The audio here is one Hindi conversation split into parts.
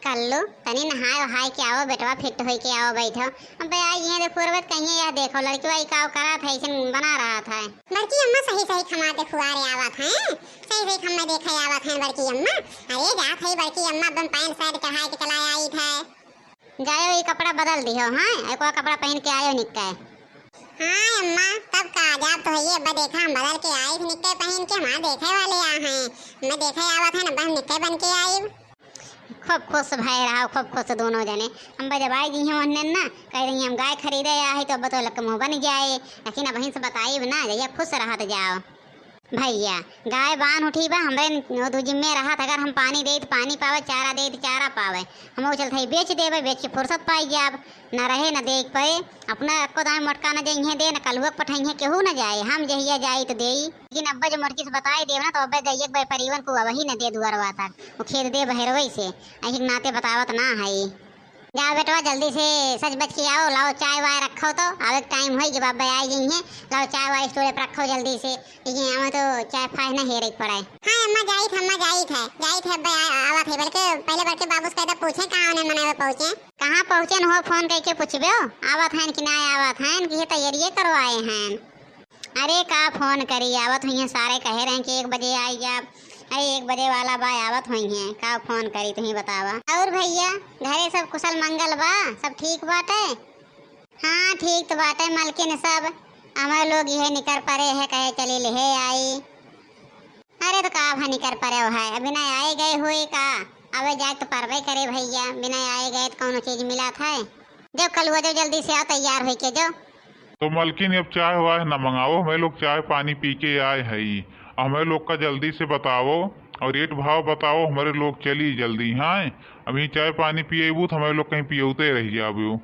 कर लो तनी नहाए वहाए के आओ बेटवा फिट होई के आओ बैठो। अब आई ये देखो रवत कहिए यह देखो लड़की वाई का करा था ऐसे बना रहा था। बड़की अम्मा सही सही खमाते खुआरे आवत हैं, सही सही खम्मा देखे आवत हैं बड़की अम्मा। अरे जात है बड़की अम्मा एकदम पैंट शर्ट चढ़ा के चला आई था। जाओ ये कपड़ा बदल दियो। हाँ एक और कपड़ा पहन के आयो निक्का। हाँ अम्मा तब का जब तो ये अब देखा हम बदल के आई निक्के पहन के हमारे देखे वाले आ हैं। मैं देखे आवत है ना बस निक्के बन के आई। खूब खुश भाई रहा खूब खुश दोनों जने। हम जब आई जी हम ना कह रही हम गाय खरीदे आई तो बतो लक मुँह बन जाए लेकिन अब वहीं से बताई ना जैया खुश रहा तो जाओ भैया। गाय बांध उठी बा हमरे दो जिम्मे रहा था। अगर हम पानी दे तो पानी पावे चारा दे तो चारा पावे हम चल थे बेच देवे बेच के फुर्सत पाई जाब न रहे न देख पाए अपना को दाएं मटका न जइहे दे न कलुआ पठाइए केहू न जाए हम जहिया जाई तो दे। लेकिन अब्बा जो मटकी से बताई देव ना तो अब्बा गई भाई परिवन को वही न दे दुआरवा तक वो खेत दे बहरवई से ऐसे नाते बतावत ना है। जाओ बेटवा जल्दी से सच बच के आओ लाओ चाय वाय रखो तो अब टाइम हो जब अब्बा आई गई हैं लाओ चाय वाय स्टोरे पर रखो जल्दी से लेकिन हमें तो चाय फाय ना हेरे पड़े। हाँ अम्मा जाई थे अब्बा आवत है बल्कि पहले बड़के बाबू से पूछे कहाँ उन्हें मनावे पहुँचे। कहाँ पहुँचे न हो फोन करके पूछबे आवत हैं कि ना आवत हैं कि तैयारी करवाए हैं। अरे का फोन करी आवत हुई हैं सारे कहे रहे हैं कि 1 बजे आई जा। अरे 1 बजे वाला बा आवत हुई हैं का फोन करी तुम्हें बतावा। और भैया घरे सब कुशल मंगल बा सब ठीक बाटे। हाँ ठीक तो बाटे मालकिन सब हमारे लोग यह निकर परे है कहे चली ले आई। अरे तो का भा निकर परे है अभी ना आए गए हुए का अबे जाए तो परवे करे भैया बिना आए गए तो कौन चीज मिला था। जो कल हुआ जो जल्दी से आओ तैयार हो के जो। तो मालकिन अब चाय हुआ है न मंगाओ हमें लोग चाय पानी पी के आए है हमें लोग का जल्दी से बताओ और रेट भाव बताओ हमारे लोग चली जल्दी। हाँ अभी चाय पानी पिएबू तो हमारे लोग कहीं पियोते रह जाबू।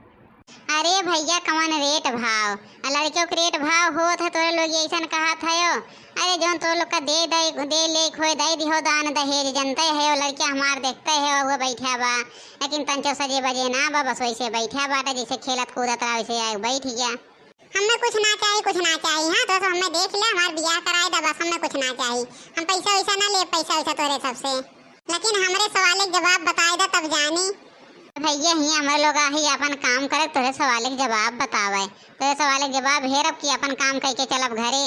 अरे भैया कौन रेट भाव लड़कियों के रेट भाव हो तो लोग ऐसा कहा था यो। अरे जो तो लोग का दे ले खोए दे दिहो दान दहेज जनते है वो लड़कियाँ हमार देखते है वो बैठा बा लेकिन तंचो सजे बजे ना बा बस वैसे बैठा बाटा जैसे खेलत कूदत रहा वैसे बैठ गया। हमें कुछ ना चाहिए हाँ तो हमें देख ले हमारे ब्याह कराए दा बस हमें कुछ ना चाहिए। हम पैसा वैसा ना ले पैसा वैसा तोरे सबसे लेकिन हमारे सवाल के जवाब बताए दा तब जानी। भैया ही हमारे लोग ही अपन काम करे तोरे सवाल के जवाब बतावे तोरे सवाल के जवाब हेरब की अपन काम करके चलब घरे।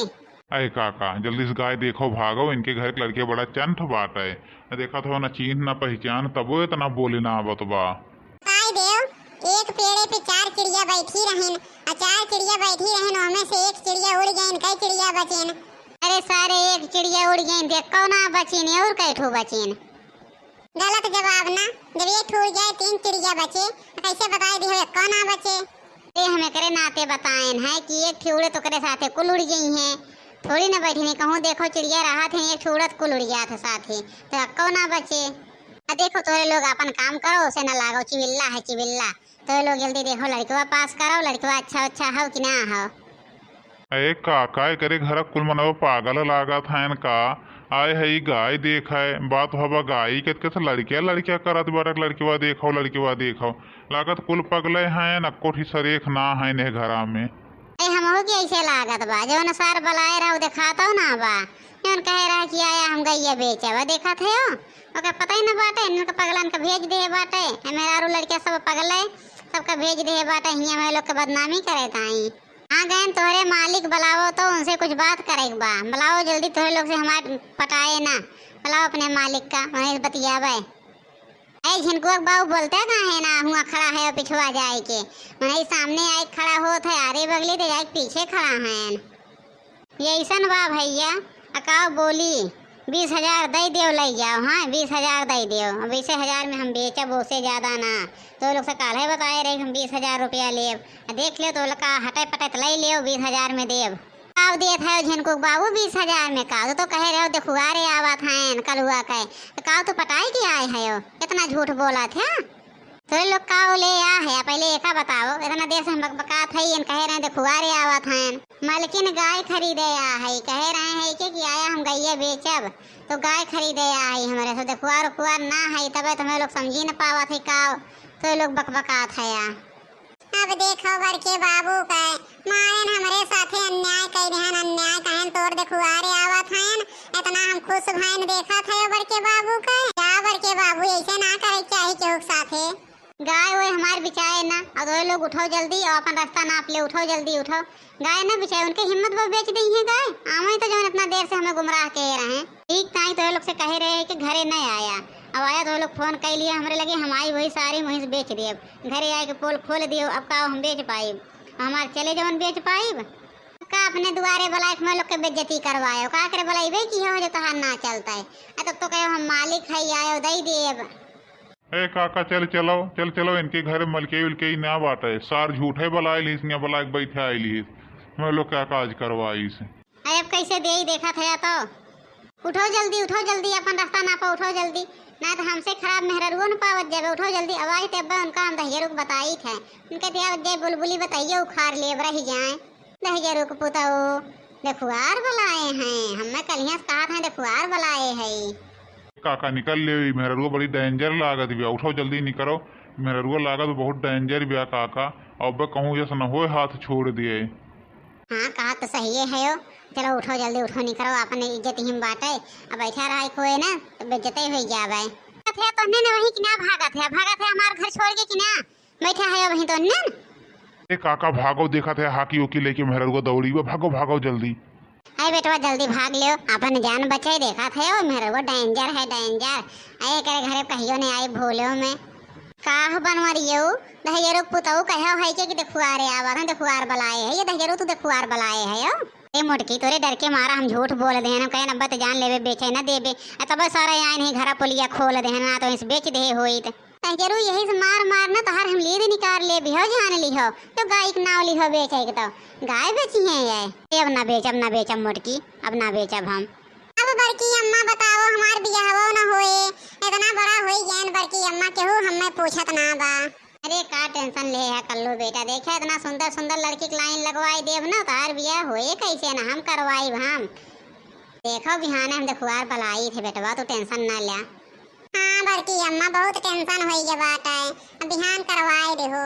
अरे काका जल्दी से गाय देखो भागो इनके घर के लड़के बड़ा चंठ बाट है देखा था न चिन्ह न पहचान तब वो इतना बोले ना आवत बा। एक पेड़े पे 4 चिड़िया बैठी रहन और 4 चिड़िया बैठी रहन उनमें से एक चिड़िया उड़ गई कई चिड़िया बचेन। अरे सारे एक चिड़िया उड़ गई देखो ना बचीन और कई ठो बचीन। गलत जवाब ना जब एक उड़ जाए 3 चिड़िया बचे कैसे बताए दी एक ना बचे। ये हमें करे नाते बताएन है कि एक ठिउड़े तो करे साथे कुल उड़ गई हैं थोड़ी ना बैठी नहीं कहूँ देखो चिड़िया रहा थे एक ठिउड़त कुल उड़ गया था साथे तो अक्को ना बचे। देखो तोरे लोग अपन काम करो उसे न लागो चिबिल्ला है चिबिल्ला तो लोग जल्दी देखो लड़कवा पास करो लड़कवा अच्छा हो कि ना हो। अरे काका करे घर कुल मनवा पागल लागा था इनका आए है गाय देख है बात हवा गाय के लड़किया करत बार लड़किवा देखो लागत कुल पगले हैं न कोठी सरेख ना है ने घरा में। हम की ऐसे लागत बा जो न सार बलाए रहो दिखाता ना बा जौन कहे रहा कि आया हम गैया बेचा देखा थे ओके पता ही ना बाटे इनका पगलन का भेज दे बाटे मेरा लड़किया सब पगले सबका भेज दे बाटे हिया हमें लोग के बदनामी करे ताई। हाँ गए तोहरे मालिक बुलाओ तो उनसे कुछ बात करे बा बुलाओ जल्दी तोहरे लोग से हमारे पटाए ना बुलाओ अपने मालिक का वहीं बतियावे। ऐ झिनकुआ बाबू बोलते कहाँ है ना हुआ खड़ा है पिछवा जाए के वहीं सामने आए खड़ा हो थे आरे बगली तो जाए पीछे खड़ा है ये ऐसा बा भैया अकाव बोली 20,000 दे दियो ले जाओ। हाँ 20,000 दे दियो 20,000 में हम बेचब उससे ज़्यादा ना तो लोग से काल है बताए रहे हम 20,000 रुपया लेब देख ले तो लोग का हटे पटे तो ले लियो 20,000 में देव काव दिए थे झिनकुआ बाबू 20,000 में काव तो कहे रहे देखो अरे आवत हैं कल हुआ कहे तो काव तो पटाई के आए है इतना झूठ बोला था तो लोग काव ले आ है पहले एका बताओ इतना देर से हम बकबकात है कहे रहे देखो अरे आवत हैं मालकिन गाय खरीदे आ है कहे रहे हैं कि आया हम गैया बेचब तो गाय खरीदे आ है हमारे से देखुआर कुआर ना है तब तो हमें लोग समझी न पावत है काव तो लोग बकबकात है। अब देखो बड़के बाबू का मारे हमारे साथे अन्याय कर रहन अन्याय कहन तोड़ देखो अरे आवत हैं इतना हम खुश भैन देखा था बड़के बाबू का क्या बड़के के बाबू ऐसे ना करे चाहे केहू के साथे। गाय वो हमार बिचाए ना, और वो लोग उठो जल्दी और अपन रास्ता नाप ले, उठो जल्दी उठो। गाय ना बिचाए, उनके हिम्मत वो बेच दी है गाय। आवे तो जो इतना देर से हमें गुमराह कह रहे हैं। ठीक ताई तो ये लोग से कहे रहे कि घरे नहीं आया, अब आया तो ये लोग फोन कर लिया हमरे लगे, हमारी वही सारी वहीं से बेच दिए। घरे आए के पोल खोल दियो, अब का हम बेच पाई, हमारे चले जवन बेच पाई का अपने दुआरे बुलाए मैं लोग के बेइज्जती करवाए का करे बुलाइबे की हो जो तहार ना चलता है। तब तो कहो हम मालिक है आयो दई देब। ए काका चल चलो इनके घर मलके उलके ही ना बाटे, सार झूठे बुलाए लीस या बुला के बैठे आई लीस, मैं लोग क्या काज करवाई से। अरे अब कैसे दे ही देखा था तो उठो जल्दी अपन रास्ता ना पा, उठो जल्दी ना तो हमसे खराब मेहरुआ न पावत जाबे। उठो जल्दी आवाज तब उनका हम दहियरुक बताई थे, उनके दिया जय बुलबुली बताइए उखाड़ ले रही जाए दहियरुक पुताओ देखुआर बुलाए हैं, हमें कलिया कहा था देखुआर बुलाए है। काका निकल ले, मेहरुआ बड़ी डेंजर लागत बिया, उठो जल्दी निकलो, मेहरुआ लागत बहुत डेंजर बिया काका, अब कहूँ जैसे न हो हाथ छोड़ दिए। हाँ कहा तो सही है यो, चलो उठो जल्दी उठो निकलो, अपने इज्जत हिम बाटे। अब बैठा रहा कोई ना तो बेइज्जत हो जावे। थे तो ने वही कि ना भागा थे हमारे घर छोड़ के कि ना बैठा है वहीं तो ने। ए काका भागो, देखा थे हाकी ओकी लेके मेहरुआ दौड़ी, वो भागो जल्दी। अरे बेटवा जल्दी भाग लियो, अपन जान बचाई। देखा थे ओ मेरे वो डेंजर है डेंजर। अरे करे घरे कहियो ने आई भूलो में काह बनवरियो दहियरो पुताऊ कहो है कि देखुआरे आवा देखुआर बुलाए है, ये दहियरो तू देखुआर बुलाए है यो। ए मोटकी तोरे डर के मारा हम झूठ बोल दे ना, कहे नब्बत जान लेबे बेचे ना देबे, तब सारा आए नहीं घर पुलिया खोल दे ना तो इस बेच दे होई दहियरो यही से मार ना तहार हम लीद निकाल ले भी हो जान ली हो तो गाय के नाव ली हो बेचे तो गाय बेची है ये। अब ना बेचब मोटकी, अब ना बेचब हम। अब बड़की अम्मा बताओ हमार बियाह ना होए, इतना बड़ा होई ज्ञान बड़की अम्मा केहू हमें पूछत ना बा। अरे का टेंशन ले है कल्लू बेटा, देखा इतना सुंदर सुंदर लड़की की लाइन लगवाई देव ना तार बियाह होए कैसे ना हम करवाई हम। देखो बिहाने हम देखुआर बुलाई थे बेटवा, तो टेंशन ना लिया। हाँ बड़की अम्मा बहुत टेंशन होई के बात है, बिहान करवाए देहो।